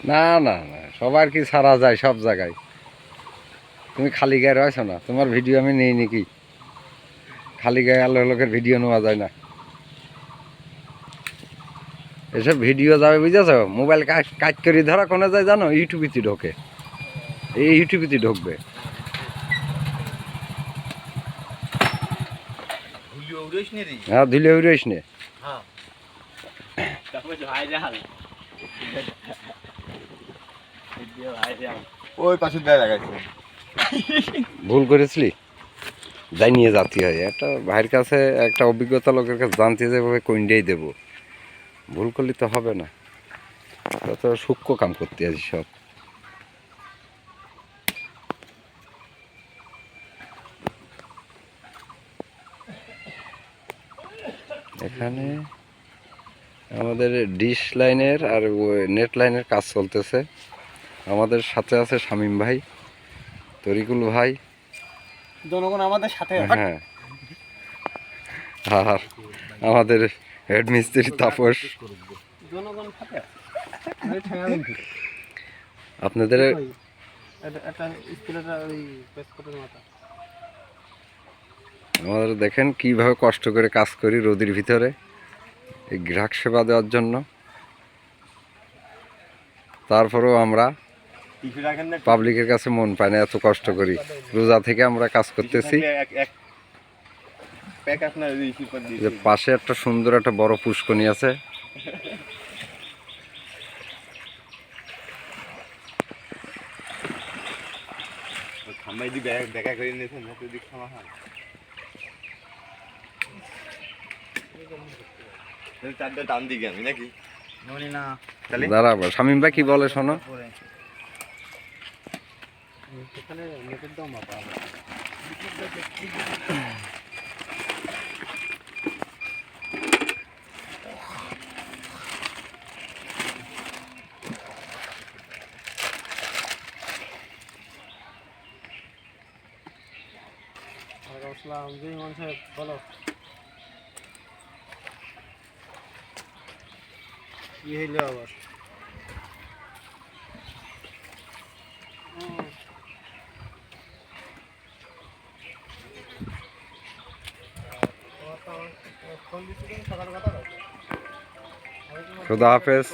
না না না, সবার কি ছাড়া যায় সব জায়গায়? তুমি খালি গায়ে রয়েছো না, তোমার ভিডিও আমি নেই নাকি? খালি গায়ে আল্লাহ লোকের ভিডিও নেওয়া যায় না। এসব ভিডিও যাবে বুঝেছ, মোবাইল কাজ করে ধরা কোনে যায় জানো? ইউটিউবিতে ঢোকে, এই ইউটিউবিতে ঢুকবে। হ্যাঁ, ধুলে উড়িস নে। ওই পাশে দেয়া লাগাইছে। ভুল করেছিলি, যাই নিয়ে যাতে হয়। একটা ভাইয়ের কাছে, একটা অভিজ্ঞতা লোকের কাছে জানতে যেভাবে কইন্ডেই দেবো। ভুল করলে তো হবে না, তো সূক্ষ্ম কাম করতে আছি সব। এখানে আমাদের ডিশ লাইনের আর নেট লাইনের কাজ চলতেছে। আমাদের সাথে আছে শামীম ভাই, তরিকুল ভাই, জনগণ আমাদের সাথে। হ্যাঁ, আর আমাদের হেড মিস্ত্রি তাপস। জনগণ সাথে আপনাদের আমাদের দেখেন কিভাবে কষ্ট করে কাজ করি রোদের ভিতরে, এই গ্রাহক সেবা দেওয়ার জন্য। তারপরেও আমরা পাবলিকের কাছে মন পাই না, এত কষ্ট করি। রোজা থেকে আমরা কাজ করতেছি। যে পাশে একটা সুন্দর একটা বড় পুষ্করণী আছে। দাঁড়া, শামীম ভাই কি বলে শোনো। বলো কি হইলো আবার? খুদা হাফেজ।